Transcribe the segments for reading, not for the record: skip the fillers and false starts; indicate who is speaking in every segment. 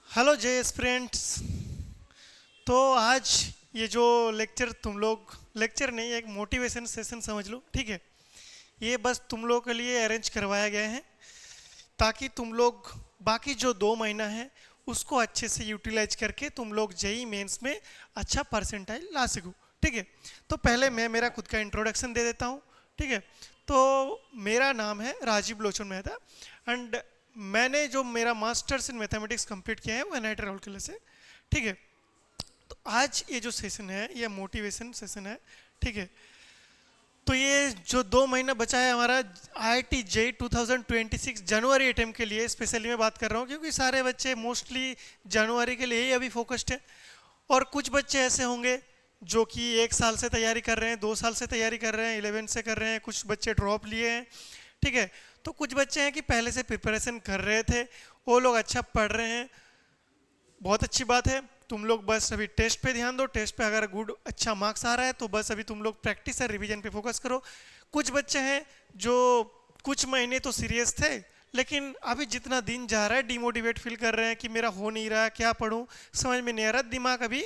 Speaker 1: Hello जे students. तो आज ये जो लेक्चर तुम लोग लेक्चर नहीं, एक मोटिवेशन सेशन समझ लो, ठीक है। ये बस तुम लोगों के लिए अरेंज करवाया गया है ताकि तुम लोग बाकी जो 2 महीना है उसको अच्छे से यूटिलाइज करके तुम लोग जेई मेंस में अच्छा परसेंटाइल ला सको, ठीक है। तो पहले मैं मेरा खुद का इंट्रोडक्शन दे देता हूँ, ठीक है। तो मेरा नाम है राजीव लोचन मेहता एंड मैंने जो मेरा मास्टर्स इन मैथमेटिक्स कंप्लीट किया है वो एनआईटी राउरकेला से, ठीक है। तो आज ये जो सेशन है ये मोटिवेशन सेशन है, ठीक है। तो ये जो 2 महीना बचा है हमारा IIT JEE 2026 जनवरी अटेम्प्ट के लिए स्पेशली मैं बात कर रहा हूँ, क्योंकि सारे बच्चे मोस्टली जनवरी के लिए ही अभी फोकस्ड हैं। और कुछ बच्चे ऐसे होंगे जो कि 1 साल से तैयारी कर रहे हैं, 2 साल से तैयारी कर रहे हैं, 11 से कर रहे हैं, कुछ बच्चे ड्रॉप लिए हैं, ठीक है। तो कुछ बच्चे हैं कि पहले से प्रिपरेशन कर रहे थे, वो लोग अच्छा पढ़ रहे हैं, बहुत अच्छी बात है। तुम लोग बस अभी टेस्ट पे ध्यान दो, टेस्ट पे अगर गुड अच्छा मार्क्स आ रहा है तो बस अभी तुम लोग प्रैक्टिस और रिवीजन पे फोकस करो। कुछ बच्चे हैं जो कुछ महीने तो सीरियस थे, लेकिन अभी जितना दिन जा रहा है डिमोटिवेट फील कर रहे हैं कि मेरा हो नहीं रहा, क्या पढूं, समझ में नहीं आ रहा, दिमाग अभी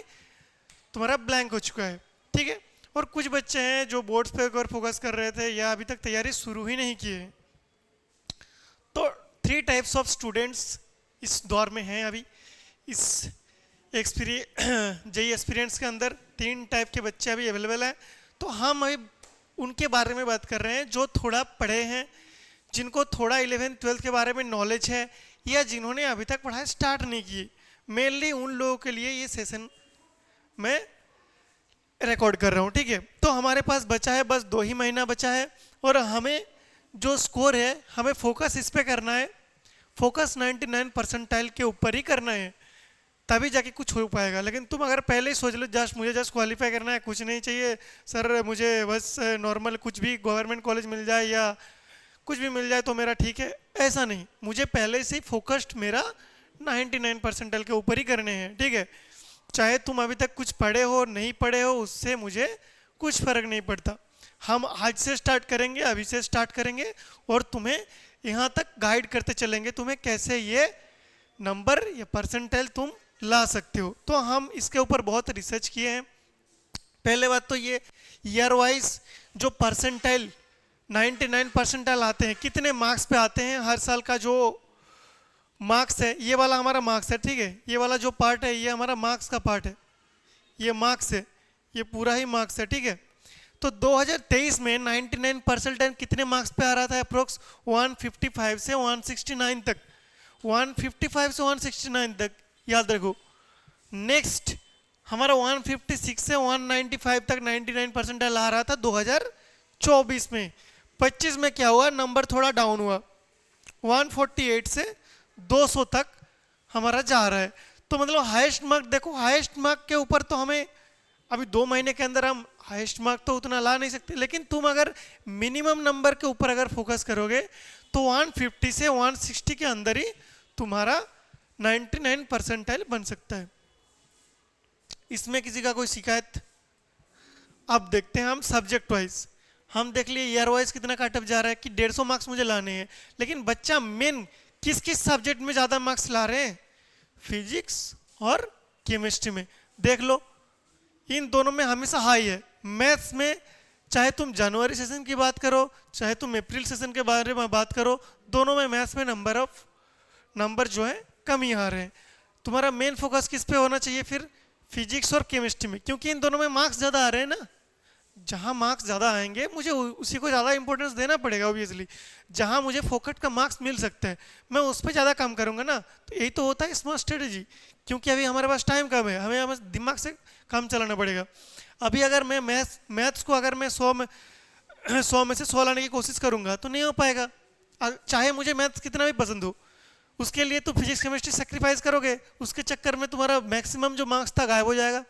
Speaker 1: तुम्हारा ब्लैंक हो चुका है, ठीक है। और कुछ बच्चे हैं जो बोर्ड्स पे अगर फोकस कर रहे थे या अभी तक तैयारी शुरू ही नहीं की है। तो 3 टाइप्स ऑफ स्टूडेंट्स इस दौर में हैं अभी। इस जेई एक्सपीरियंस के अंदर 3 टाइप के बच्चे अभी अवेलेबल हैं। तो हम अभी उनके बारे में बात कर रहे हैं जो थोड़ा पढ़े हैं, जिनको थोड़ा 11th 12th के बारे में नॉलेज है, या जिन्होंने अभी तक पढ़ाई स्टार्ट नहीं की। मेनली उन लोगों के लिए ये सेशन मैं रिकॉर्ड कर रहा हूँ, ठीक है। तो हमारे पास बचा है बस 2 ही महीना बचा है, और हमें जो स्कोर है हमें फोकस इस पे करना है, फोकस 99 परसेंटाइल के ऊपर ही करना है, तभी जाके कुछ हो पाएगा। लेकिन तुम अगर पहले ही सोच लो मुझे जस्ट क्वालिफाई करना है, कुछ नहीं चाहिए सर, मुझे बस नॉर्मल कुछ भी गवर्नमेंट कॉलेज मिल जाए या कुछ भी मिल जाए तो मेरा ठीक है, ऐसा नहीं। मुझे पहले से ही फोकस्ड मेरा 99 परसेंटाइल के ऊपर ही करने हैं, ठीक है। चाहे तुम अभी तक कुछ पढ़े हो नहीं पढ़े हो, उससे मुझे कुछ फर्क नहीं पड़ता। हम आज से स्टार्ट करेंगे, अभी से स्टार्ट करेंगे, और तुम्हें यहाँ तक गाइड करते चलेंगे तुम्हें कैसे ये नंबर या परसेंटाइल तुम ला सकते हो। तो हम इसके ऊपर बहुत रिसर्च किए हैं। पहले बात तो ये ईयर वाइज जो परसेंटाइल 99 परसेंटाइल आते हैं, कितने मार्क्स पे आते हैं, हर साल का जो मार्क्स है, ये वाला हमारा मार्क्स है, ठीक है। ये वाला जो पार्ट है ये हमारा मार्क्स का पार्ट है, ये मार्क्स है, ये पूरा ही मार्क्स है, ठीक है। तो 2023 में 99 परसेंटाइल कितने मार्क्स पे आ रहा था? अप्रोक्स 155 से 169 तक, 155 से 169 तक याद रखो। नेक्स्ट हमारा 156 से 195 तक 99 परसेंटाइल आ रहा था 2024 में। 25 में क्या हुआ, नंबर थोड़ा डाउन हुआ, 148 से 200 तक हमारा जा रहा है। तो मतलब हाईएस्ट मार्क देखो, हाईएस्ट मार्क के ऊपर तो हमें अभी 2 महीने के अंदर हम हाईएस्ट मार्क तो उतना ला नहीं सकते, लेकिन तुम अगर मिनिमम नंबर के ऊपर अगर फोकस करोगे तो 150 से 160 के अंदर ही तुम्हारा 99 परसेंटाइल बन सकता है। इसमें किसी का कोई शिकायत? अब देखते हैं हम सब्जेक्ट वाइज। हम देख लिए ईयर वाइज कितना कट ऑफ जा रहा है कि 150 मार्क्स मुझे लाने हैं, लेकिन बच्चा मेन किस किस सब्जेक्ट में ज़्यादा मार्क्स ला रहे हैं? फिजिक्स और केमिस्ट्री में। देख लो इन दोनों में हमेशा हाई है। मैथ्स में चाहे तुम जनवरी सेशन की बात करो, चाहे तुम अप्रैल सेशन के बारे में बात करो, दोनों में मैथ्स में नंबर जो है कम ही आ रहे हैं। तुम्हारा मेन फोकस किस पे होना चाहिए फिर? फिजिक्स और केमिस्ट्री में, क्योंकि इन दोनों में मार्क्स ज़्यादा आ रहे हैं ना। जहाँ मार्क्स ज़्यादा आएंगे मुझे उसी को ज़्यादा इंपॉर्टेंस देना पड़ेगा ऑब्वियसली। जहाँ मुझे फोकट का मार्क्स मिल सकता है मैं उस पर ज़्यादा काम करूँगा ना। तो यही तो होता है स्मार्ट स्ट्रेटेजी, क्योंकि अभी हमारे पास टाइम कम है, हमें दिमाग से काम चलाना पड़ेगा। अभी अगर मैं मैथ्स को अगर मैं 100 में से 100 लाने की कोशिश करूँगा तो नहीं हो पाएगा, चाहे मुझे मैथ्स कितना भी पसंद हो। उसके लिए तो फिजिक्स केमिस्ट्री सेक्रीफाइस करोगे, उसके चक्कर में तुम्हारा मैक्सिमम जो मार्क्स था गायब हो जाएगा।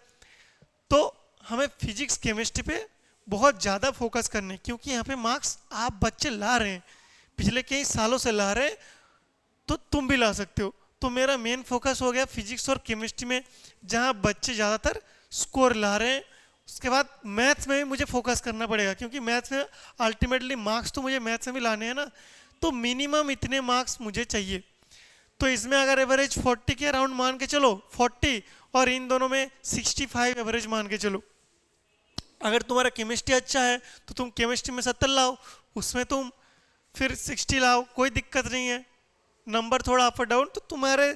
Speaker 1: तो हमें फिजिक्स केमिस्ट्री पे बहुत ज़्यादा फोकस करने, क्योंकि यहाँ पे मार्क्स आप बच्चे ला रहे हैं, पिछले कई सालों से ला रहे हैं, तो तुम भी ला सकते हो। तो मेरा मेन फोकस हो गया फिजिक्स और केमिस्ट्री में, जहाँ बच्चे ज़्यादातर स्कोर ला रहे हैं। उसके बाद मैथ्स में भी मुझे फोकस करना पड़ेगा, क्योंकि मैथ्स में अल्टीमेटली मार्क्स तो मुझे मैथ्स में भी लाने हैं ना। तो मिनिमम इतने मार्क्स मुझे चाहिए। तो इसमें अगर एवरेज 40 के अराउंड मान के चलो, 40, और इन दोनों में 65 एवरेज मान के चलो। अगर तुम्हारा केमिस्ट्री अच्छा है तो तुम केमिस्ट्री में 70 लाओ, उसमें तुम फिर 60 लाओ, कोई दिक्कत नहीं है। नंबर थोड़ा अप और डाउन तो तुम्हारे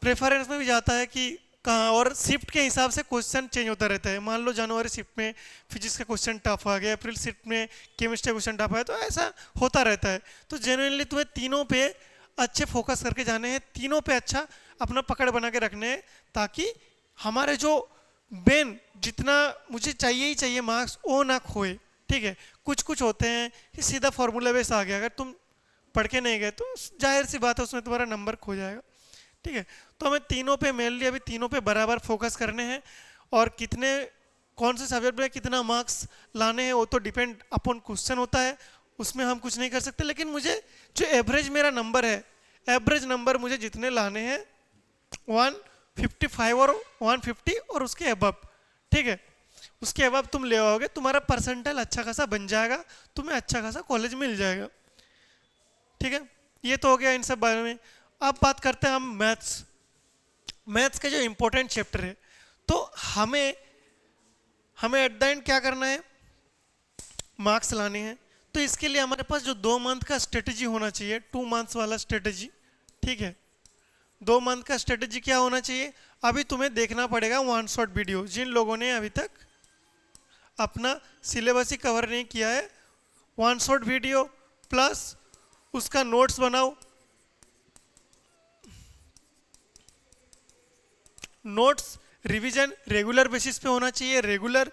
Speaker 1: प्रेफरेंस में भी जाता है कि कहाँ, और शिफ्ट के हिसाब से क्वेश्चन चेंज होता रहता है। मान लो जनवरी शिफ्ट में फिजिक्स का क्वेश्चन टफ आ गया, अप्रैल शिफ्ट में केमिस्ट्री का क्वेश्चन टफ आया, तो ऐसा होता रहता है। तो जेन्युइनली तुम्हें तीनों पे अच्छे फोकस करके जाने हैं, तीनों पे अच्छा अपना पकड़ बना के रखने हैं, ताकि हमारे जो मेन जितना मुझे चाहिए ही चाहिए मार्क्स वो ना खोए। ठीक है, कुछ कुछ होते हैं कि सीधा फॉर्मूला बेस आ गया, अगर तुम पढ़ के नहीं गए तो जाहिर सी बात है उसमें तुम्हारा नंबर खो जाएगा। ठीक है, तो हमें तीनों पे मेनली अभी तीनों पे बराबर फोकस करने हैं, और कितने कौन से सब्जेक्ट में कितना मार्क्स लाने हैं वो तो डिपेंड अपॉन क्वेश्चन होता है, उसमें हम कुछ नहीं कर सकते। लेकिन मुझे जो एवरेज मेरा नंबर है, एवरेज नंबर मुझे जितने लाने हैं 155 और 150 और उसके अबव। ठीक है, उसके अबव तुम ले आओगे, तुम्हारा परसेंटाइल अच्छा खासा बन जाएगा, तुम्हें अच्छा खासा कॉलेज मिल जाएगा। ठीक है, ये तो हो गया इन सब बारे में। अब बात करते हैं हम मैथ्स। मैथ्स के जो इंपॉर्टेंट चैप्टर है, तो हमें एट द एंड क्या करना है, मार्क्स लाने हैं। तो इसके लिए हमारे पास जो 2 मंथ का स्ट्रेटेजी होना चाहिए, 2 मंथ्स वाला स्ट्रेटेजी। ठीक है, 2 मंथ का स्ट्रेटेजी क्या होना चाहिए, अभी तुम्हें देखना पड़ेगा वन शॉट वीडियो। जिन लोगों ने अभी तक अपना सिलेबस ही कवर नहीं किया है, वन शॉट वीडियो प्लस उसका नोट्स बनाओ। नोट्स रिवीजन रेगुलर बेसिस पे होना चाहिए, रेगुलर,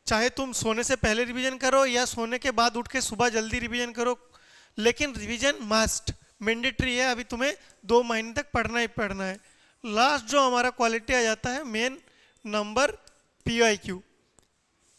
Speaker 1: चाहे तुम सोने से पहले रिवीजन करो या सोने के बाद उठ के सुबह जल्दी रिवीजन करो, लेकिन रिवीजन मस्ट मैंडेटरी है। अभी तुम्हें 2 महीने तक पढ़ना ही पढ़ना है। लास्ट जो हमारा क्वालिटी आ जाता है मेन नंबर, PIQ,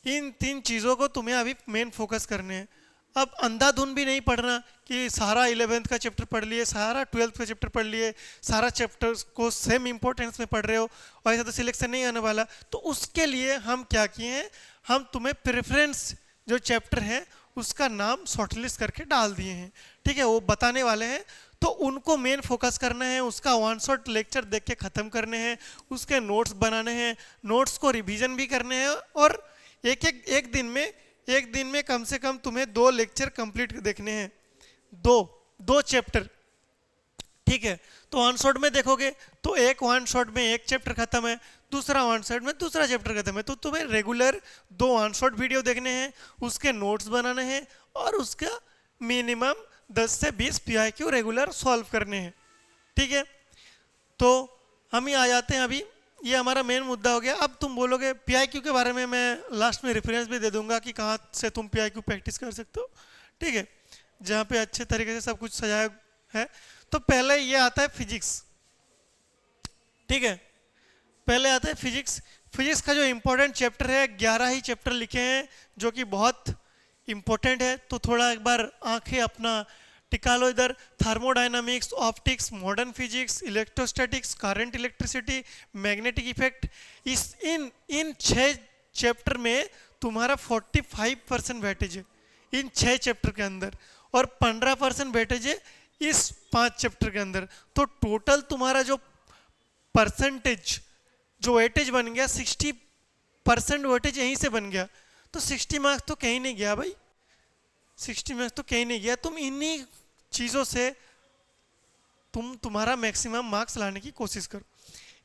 Speaker 1: इन 3 चीज़ों को तुम्हें अभी मेन फोकस करने हैं। अब अंधाधुन भी नहीं पढ़ना कि सारा 11th का चैप्टर पढ़ लिए, सारा 12th का चैप्टर पढ़ लिए, सारा चैप्टर को सेम इंपॉर्टेंस में पढ़ रहे हो, और ऐसा तो सिलेक्शन नहीं आने वाला। तो उसके लिए हम क्या किए हैं, हम तुम्हें प्रेफरेंस जो चैप्टर है उसका नाम शॉर्टलिस्ट करके डाल दिए हैं। ठीक है, वो बताने वाले हैं, तो उनको मेन फोकस करना है, उसका वन शॉट लेक्चर देख के ख़त्म करने हैं, उसके नोट्स बनाने हैं, नोट्स को रिवीजन भी करने हैं, और एक दिन में कम से कम तुम्हें 2 लेक्चर कंप्लीट देखने हैं, दो चैप्टर। ठीक है, तो वन शॉट में देखोगे तो एक वन शॉट में एक चैप्टर खत्म है, दूसरा वन शॉट में दूसरा चैप्टर खत्म है। तो तुम्हें रेगुलर 2 वन शॉट वीडियो देखने हैं, उसके नोट्स बनाने हैं, और उसका मिनिमम 10 से 20 PIQ रेगुलर सॉल्व करने हैं। ठीक है, तो हम ही आ जाते हैं, अभी ये हमारा मेन मुद्दा हो गया। अब तुम बोलोगे PIQ के बारे में मैं लास्ट में रेफरेंस भी दे दूंगा कि कहाँ से तुम PIQ प्रैक्टिस कर सकते हो। ठीक है, जहाँ पे अच्छे तरीके से सब कुछ सजाया है। तो पहले ये आता है फिजिक्स। ठीक है, पहले आता है फिजिक्स। फिजिक्स का जो इंपॉर्टेंट चैप्टर है, 11 ही चैप्टर लिखे हैं जो कि बहुत इंपॉर्टेंट है। तो थोड़ा एक बार आंखें अपना टिका लो इधर। Thermodynamics, optics, modern physics, electrostatics, current electricity, magnetic effect, इन 6 चैप्टर में तुम्हारा 45% वेटेज है इन 6 चैप्टर के अंदर, और 15% वेटेज है इस 5 चैप्टर के अंदर। तो टोटल तुम्हारा जो परसेंटेज, जो वेटेज बन गया, 60% वेटेज यहीं से बन गया। तो 60 मार्क्स तो कहीं नहीं गया भाई, 60 मार्क्स तो कहीं नहीं गया। तुम इन्हीं चीज़ों से तुम्हारा मैक्सिमम मार्क्स लाने की कोशिश करो।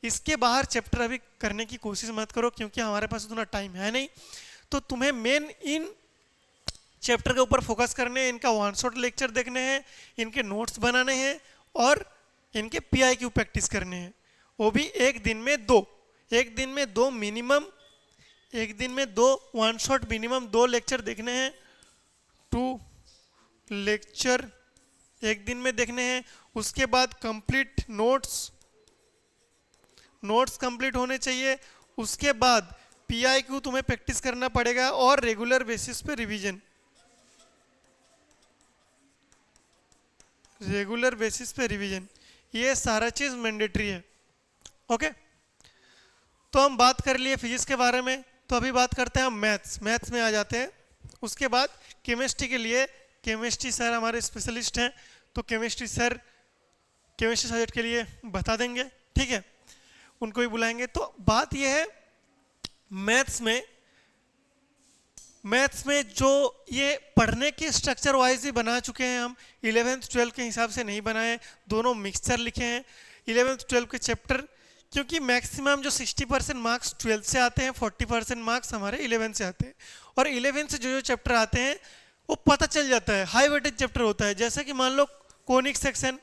Speaker 1: इसके बाहर चैप्टर अभी करने की कोशिश मत करो, क्योंकि हमारे पास उतना टाइम है नहीं। तो तुम्हें मेन इन चैप्टर के ऊपर फोकस करने हैं, इनका वन शॉट लेक्चर देखने हैं, इनके नोट्स बनाने हैं, और इनके PIQ प्रैक्टिस करने हैं। वो भी एक दिन में 2 मिनिमम, एक दिन में 2 वन शॉट मिनिमम 2 लेक्चर देखने हैं, 2 लेक्चर एक दिन में देखने हैं। उसके बाद कंप्लीट नोट्स कंप्लीट होने चाहिए। उसके बाद PIQ तुम्हें प्रैक्टिस करना पड़ेगा, और रेगुलर बेसिस पे रिवीजन, ये सारा चीज़ मैंडेटरी है। ओके, तो हम बात कर लिए फिजिक्स के बारे में। तो अभी बात करते हैं हम मैथ्स में आ जाते हैं। उसके बाद केमिस्ट्री के लिए, केमिस्ट्री सर हमारे स्पेशलिस्ट हैं, तो केमिस्ट्री सर केमिस्ट्री सब्जेक्ट के लिए बता देंगे, ठीक है, उनको भी बुलाएंगे। तो बात यह है मैथ्स में जो ये पढ़ने के स्ट्रक्चर वाइज ही बना चुके हैं हम, 11th 12th के हिसाब से नहीं बनाए, दोनों मिक्सचर लिखे हैं 11th 12th के चैप्टर, क्योंकि मैक्सिमम जो 60% मार्क्स 12th से आते हैं, 40% मार्क्स हमारे 11th से आते हैं। और 11th से जो चैप्टर आते हैं वो पता चल जाता है, हाई वेटेज चैप्टर होता है। जैसे कि मान लो कोनिक सेक्शन,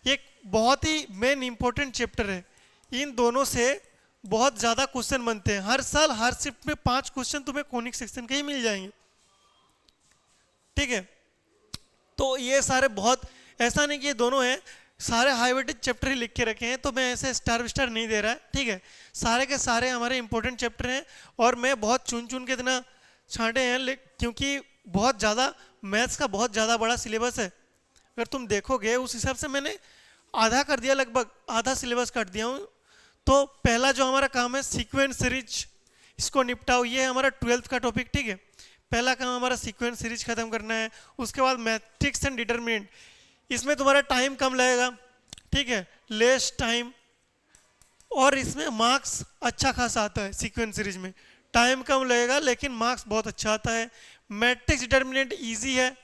Speaker 1: ये एक बहुत ही मेन इंपॉर्टेंट चैप्टर है, इन दोनों से बहुत ज़्यादा क्वेश्चन बनते हैं। हर साल हर शिफ्ट में 5 क्वेश्चन तुम्हें कोनिक सेक्शन के ही मिल जाएंगे, ठीक है। तो ये सारे बहुत, ऐसा नहीं कि ये दोनों हैं, सारे हाई वेटेज चैप्टर ही लिख के रखे हैं, तो मैं ऐसे स्टार नहीं दे रहा है, ठीक है। सारे के सारे हमारे इंपॉर्टेंट चैप्टर हैं और मैं बहुत चुन चुन के इतना छांटे हैं, क्योंकि बहुत ज़्यादा मैथ्स का बहुत ज़्यादा बड़ा सिलेबस है। अगर तुम देखोगे उस हिसाब से मैंने आधा कर दिया, लगभग आधा सिलेबस काट दिया हूँ। तो पहला जो हमारा काम है सीक्वेंस सीरीज, इसको निपटाओ, ये है हमारा 12th का टॉपिक, ठीक है। पहला काम हमारा सीक्वेंस सीरीज खत्म करना है। उसके बाद मैट्रिक्स एंड डिटरमिनेंट, इसमें तुम्हारा टाइम कम लगेगा, ठीक है, लेस टाइम, और इसमें मार्क्स अच्छा खासा आता है। सीक्वेंस सीरीज में टाइम कम लगेगा लेकिन मार्क्स बहुत अच्छा आता है। मैट्रिक्स डिटरमिनेंट ईजी है,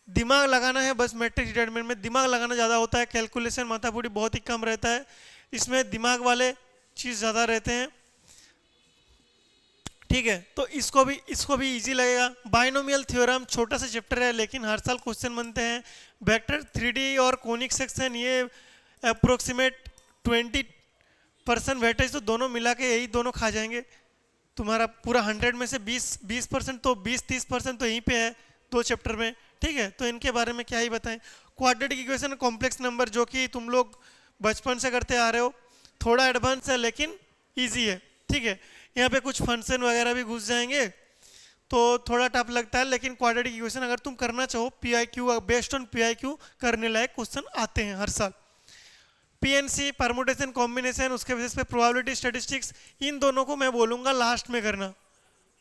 Speaker 1: दिमाग लगाना है बस। मैट्रिक्स डिटरमिनेंट में दिमाग लगाना ज़्यादा होता है, कैलकुलेशन माथापूरी बहुत ही कम रहता है, इसमें दिमाग वाले चीज़ ज़्यादा रहते हैं, ठीक है। तो इसको भी इजी लगेगा। बाइनोमियल थ्योरम छोटा सा चैप्टर है लेकिन हर साल क्वेश्चन बनते हैं। वेक्टर 3D और कोनिक सेक्शन, ये अप्रोक्सीमेट 20% वेटेज, तो दोनों मिला के यही दोनों खा जाएंगे तुम्हारा। पूरा 100 में से 20% तो 20-30% तो यहीं पे है दो चैप्टर में, ठीक है। तो इनके बारे में क्या ही बताएं। क्वाड्रेटिक इक्वेशन, कॉम्प्लेक्स नंबर, जो कि तुम लोग बचपन से करते आ रहे हो, थोड़ा एडवांस है लेकिन इजी है, ठीक है। यहाँ पे कुछ फंक्शन वगैरह भी घुस जाएंगे तो थोड़ा टफ लगता है, लेकिन क्वाड्रेटिक इक्वेशन अगर तुम करना चाहो, PIQ बेस्ड ऑन PIQ करने लायक क्वेश्चन आते हैं हर साल। PNC परमुटेशन कॉम्बिनेशन, उसके बेसिस पे प्रोबेबिलिटी स्टैटिस्टिक्स, इन दोनों को मैं बोलूँगा लास्ट में करना,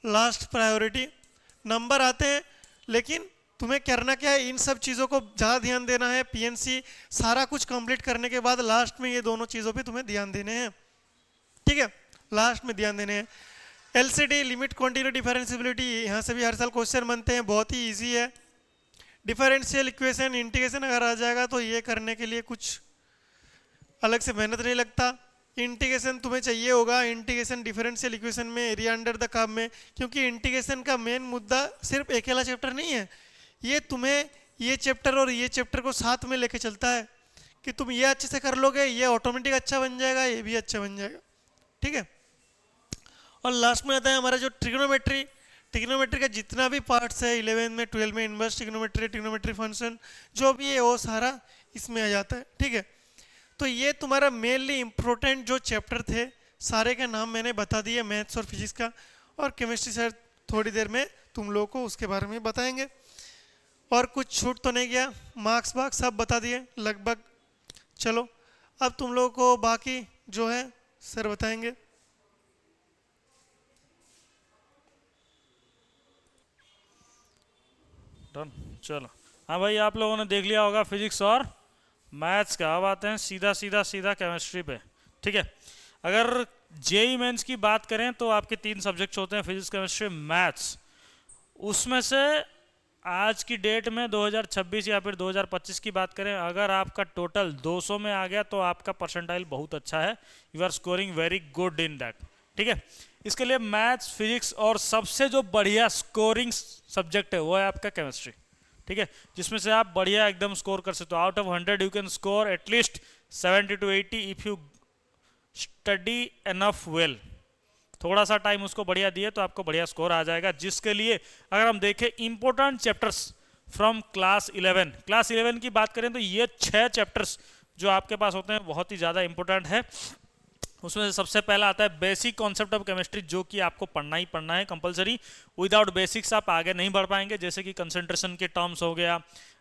Speaker 1: लास्ट प्रायोरिटी। नंबर आते हैं लेकिन तुम्हें करना क्या है, इन सब चीज़ों को ज़्यादा ध्यान देना है। PNC सारा कुछ कंप्लीट करने के बाद लास्ट में ये दोनों चीज़ों पे तुम्हें ध्यान देने हैं, ठीक है, लास्ट में ध्यान देने हैं। LCD लिमिट क्वांटिटी डिफरेंशियबिलिटी, यहाँ से भी हर साल क्वेश्चन बनते हैं, बहुत ही ईजी है। डिफरेंशियल इक्वेशन, इंटीग्रेशन अगर आ जाएगा तो ये करने के लिए कुछ अलग से मेहनत नहीं लगता। इंटीग्रेशन तुम्हें चाहिए होगा, इंटीग्रेशन डिफरेंशियल इक्वेशन में, एरिया अंडर द कर्व में, क्योंकि इंटीग्रेशन का मेन मुद्दा सिर्फ अकेला चैप्टर नहीं है, ये तुम्हें ये चैप्टर और ये चैप्टर को साथ में लेके चलता है कि तुम ये अच्छे से कर लोगे, ये ऑटोमेटिक अच्छा बन जाएगा, ये भी अच्छा बन जाएगा, ठीक है। और लास्ट में आता है हमारा जो ट्रिग्नोमेट्री। ट्रिग्नोमेट्री का जितना भी पार्ट्स है 11 में 12 में, इन्वर्स ट्रिग्नोमेट्री, ट्रिग्नोमेट्री फंक्शन, जो भी है वो सारा इसमें आ जाता है, ठीक है। तो ये तुम्हारा मेनली इम्पोर्टेंट जो चैप्टर थे, सारे का नाम मैंने बता दिए, मैथ्स और फिजिक्स का। और केमिस्ट्री सर थोड़ी देर में तुम लोगों को उसके बारे में बताएंगे। और कुछ छूट तो नहीं गया, मार्क्स वार्क्स सब बता दिए लगभग। चलो अब तुम लोगों को बाकी जो है सर बताएंगे।
Speaker 2: डन, चलो। हाँ भाई, आप लोगों ने देख लिया होगा फिजिक्स और मैथ्स का। अब आते हैं सीधा केमिस्ट्री पे, ठीक है। अगर जेई मेंस की बात करें तो आपके 3 सब्जेक्ट्स होते हैं, फिजिक्स, केमिस्ट्री, मैथ्स। उसमें से आज की डेट में 2026 या फिर 2025 की बात करें, अगर आपका टोटल 200 में आ गया तो आपका परसेंटाइल बहुत अच्छा है, you are scoring very good in that, ठीक है। इसके लिए मैथ्स, फिजिक्स और सबसे जो बढ़िया स्कोरिंग सब्जेक्ट है वो है आपका केमिस्ट्री, ठीक है, जिसमें से आप बढ़िया एकदम स्कोर कर सकते हो। Out of 100 you can score at least 70 to 80 if you study enough well. थोड़ा सा टाइम उसको बढ़िया दिए तो आपको बढ़िया स्कोर आ जाएगा। जिसके लिए अगर हम देखें इंपॉर्टेंट चैप्टर्स फ्रॉम क्लास 11 की बात करें तो ये 6 चैप्टर्स जो आपके पास होते हैं बहुत ही ज़्यादा इंपॉर्टेंट है। उसमें से सबसे पहला आता है बेसिक कॉन्सेप्ट ऑफ केमिस्ट्री, जो कि आपको पढ़ना ही पढ़ना है कंपलसरी। विदाउट बेसिक्स आप आगे नहीं बढ़ पाएंगे, जैसे कि कंसंट्रेशन के टर्म्स हो गया,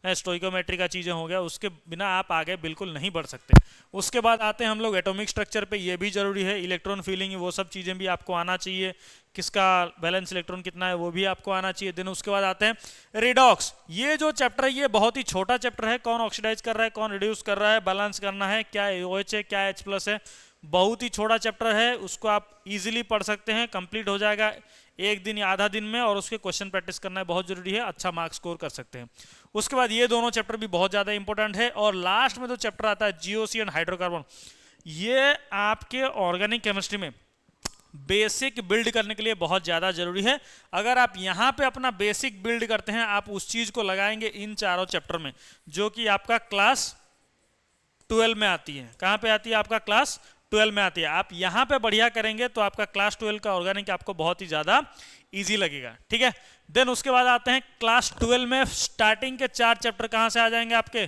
Speaker 2: स्टोइकोमेट्री का चीज़ें हो गया, उसके बिना आप आगे बिल्कुल नहीं बढ़ सकते। उसके बाद आते हैं हम लोग एटॉमिक स्ट्रक्चर पे, ये भी जरूरी है। इलेक्ट्रॉन फीलिंग वो सब चीज़ें भी आपको आना चाहिए, किसका बैलेंस इलेक्ट्रॉन कितना है वो भी आपको आना चाहिए। देन उसके बाद आते हैं रिडॉक्स। ये जो चैप्टर है ये बहुत ही छोटा चैप्टर है, कौन ऑक्सीडाइज कर रहा है, कौन रिड्यूस कर रहा है, बैलेंस करना है, क्या OH है, क्या H+ है, बहुत ही छोटा चैप्टर है, उसको आप इजीली पढ़ सकते हैं, कंप्लीट हो जाएगा एक दिन या आधा दिन में, और उसके क्वेश्चन प्रैक्टिस करना है बहुत जरूरी है, अच्छा मार्क्स स्कोर कर सकते हैं। उसके बाद ये दोनों चैप्टर भी बहुत ज़्यादा इंपॉर्टेंट है। और लास्ट में जो चैप्टर आता है GOC एंड हाइड्रोकार्बन, ये आपके ऑर्गेनिक केमिस्ट्री में बेसिक बिल्ड करने के लिए बहुत ज़्यादा जरूरी है। अगर आप यहाँ पे अपना बेसिक बिल्ड करते हैं, आप उस चीज़ को लगाएंगे इन चारों चैप्टर में, जो कि आपका क्लास 12 में आती है। कहाँ पे आती है? आपका क्लास 12 में आती है। आप यहाँ पे बढ़िया करेंगे तो आपका क्लास 12 का ऑर्गेनिक आपको बहुत ही ज़्यादा इजी लगेगा, ठीक है। देन उसके बाद आते हैं क्लास 12 में स्टार्टिंग के 4 चैप्टर कहाँ से आ जाएंगे आपके?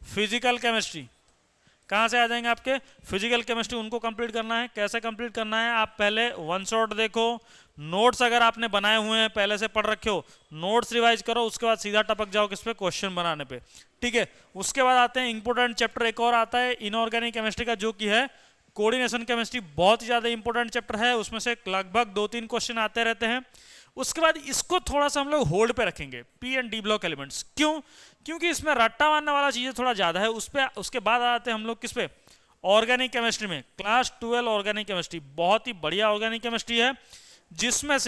Speaker 2: Physical chemistry. कहाँ से आ जाएंगे आपके? Physical chemistry. उनको कंप्लीट करना है। कैसे कंप्लीट करना है? आप पहले वन शॉट देखो, नोट्स अगर आपने बनाए हुए हैं, पहले से पढ़ रखे हो, नोट्स रिवाइज करो, उसके बाद सीधा टपक जाओ किस पे? क्वेश्चन बनाने पे, ठीक है। उसके बाद आते हैं इंपोर्टेंट चैप्टर, एक और आता है इनऑर्गेनिक केमिस्ट्री का, जो कि है कोऑर्डिनेशन केमिस्ट्री। बहुत ही ज़्यादा इंपॉर्टेंट चैप्टर है, उसमें से लगभग 2-3 क्वेश्चन आते रहते हैं। उसके बाद इसको थोड़ा सा हम लोग होल्ड पे रखेंगे, P and D block elements. क्यों? क्योंकि इसमें रट्टा मारने वाला चीज़ें थोड़ा ज़्यादा है उस पे। उसके बाद आते हैं हम लोग किस पे? ऑर्गेनिक केमिस्ट्री में। क्लास 12 ऑर्गेनिक केमिस्ट्री बहुत ही बढ़िया ऑर्गेनिक केमिस्ट्री है, जिसमें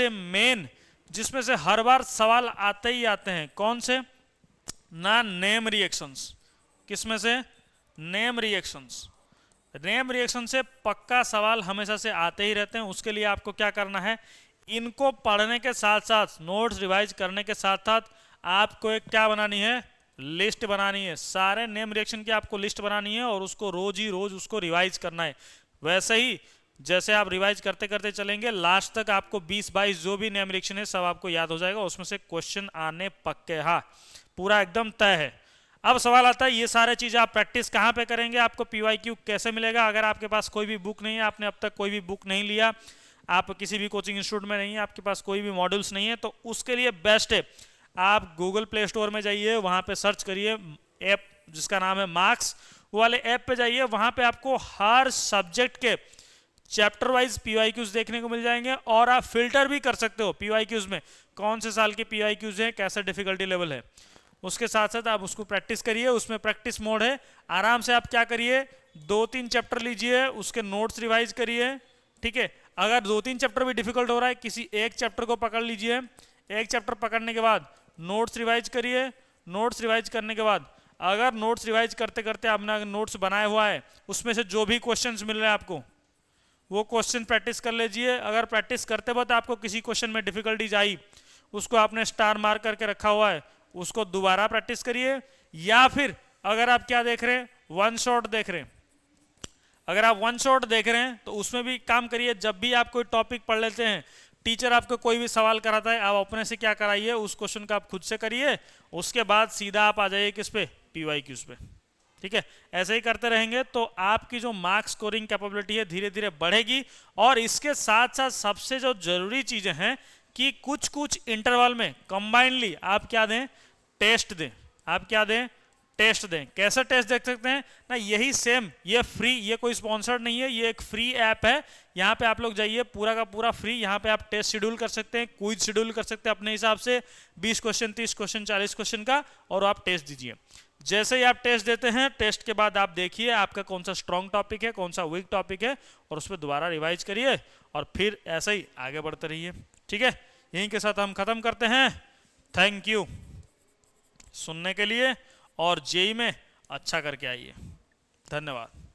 Speaker 2: से हर बार सवाल आते ही आते हैं। कौन से? ना नेम रिएक्शंस। किसमें से? Name reactions. नेम रिएक्शन से पक्का सवाल हमेशा से आते ही रहते हैं। उसके लिए आपको क्या करना है? इनको पढ़ने के साथ साथ, नोट्स रिवाइज करने के साथ साथ, आपको एक क्या बनानी है? लिस्ट बनानी है। सारे नेम रिएक्शन की आपको लिस्ट बनानी है और उसको रोज ही रोज उसको रिवाइज करना है। वैसे ही जैसे आप रिवाइज करते करते चलेंगे, लास्ट तक आपको 20-22 जो भी नेम रिएक्शन है सब आपको याद हो जाएगा। उसमें से क्वेश्चन आने पक्के, हाँ, पूरा एकदम तय है। अब सवाल आता है, ये सारे चीज़ें आप प्रैक्टिस कहाँ पे करेंगे? आपको PYQ कैसे मिलेगा? अगर आपके पास कोई भी बुक नहीं है, आपने अब तक कोई भी बुक नहीं लिया, आप किसी भी कोचिंग इंस्टीट्यूट में नहीं है, आपके पास कोई भी मॉड्यूल्स नहीं है, तो उसके लिए बेस्ट है आप गूगल प्ले स्टोर में जाइए, वहाँ पे सर्च करिए ऐप जिसका नाम है मार्क्स। वो वाले ऐप पे जाइए, वहाँ पे आपको हर सब्जेक्ट के चैप्टर वाइज PYQs देखने को मिल जाएंगे, और आप फिल्टर भी कर सकते हो PYQs में, कौन से साल के PYQs हैं, कैसा डिफिकल्टी लेवल है। उसके साथ साथ आप उसको प्रैक्टिस करिए, उसमें प्रैक्टिस मोड है। आराम से आप क्या करिए, 2-3 चैप्टर लीजिए, उसके नोट्स रिवाइज करिए, ठीक है। अगर 2-3 चैप्टर भी डिफिकल्ट हो रहा है, किसी एक चैप्टर को पकड़ लीजिए, एक चैप्टर पकड़ने के बाद नोट्स रिवाइज करिए। नोट्स रिवाइज करने के बाद अगर नोट्स रिवाइज करते करते आपने नोट्स बनाया हुआ है, उसमें से जो भी क्वेश्चंस मिल रहे हैं आपको, वो क्वेश्चन प्रैक्टिस कर लीजिए। अगर प्रैक्टिस करते वक्त आपको किसी क्वेश्चन में डिफिकल्टीज आई, उसको आपने स्टार मार्क करके रखा हुआ है, उसको दोबारा प्रैक्टिस करिए। या फिर अगर आप क्या देख रहे हैं, वन शॉट देख रहे हैं, अगर आप वन शॉट देख रहे हैं तो उसमें भी काम करिए। जब भी आप कोई टॉपिक पढ़ लेते हैं, टीचर आपको कोई भी सवाल कराता है, आप अपने से क्या कराइए, उस क्वेश्चन का आप खुद से करिए। उसके बाद सीधा आप आ जाइए किस पे? PYQs पे, ठीक है। ऐसे ही करते रहेंगे तो आपकी जो मार्क्स स्कोरिंग कैपेबिलिटी है धीरे धीरे बढ़ेगी। और इसके साथ साथ सबसे जो जरूरी चीजें हैं कि कुछ कुछ इंटरवल में कंबाइनली आप क्या दें? टेस्ट दें। आप क्या दें? टेस्ट दें। कैसे टेस्ट देख सकते हैं ना? यही सेम, ये फ्री, ये कोई स्पॉन्सर्ड नहीं है, ये एक फ्री ऐप है। यहाँ पे आप लोग जाइए, पूरा का पूरा फ्री। यहाँ पे आप टेस्ट शेड्यूल कर सकते हैं, क्विज शेड्यूल कर सकते हैं अपने हिसाब से, 20 क्वेश्चन, 30 क्वेश्चन, 40 क्वेश्चन का, और आप टेस्ट दीजिए। जैसे ही आप टेस्ट देते हैं, टेस्ट के बाद आप देखिए आपका कौन सा स्ट्रॉन्ग टॉपिक है, कौन सा वीक टॉपिक है, और उस पर दोबारा रिवाइज करिए, और फिर ऐसे ही आगे बढ़ते रहिए, ठीक है। यहीं के साथ हम खत्म करते हैं। थैंक यू सुनने के लिए, और जेई में अच्छा करके आइए। धन्यवाद।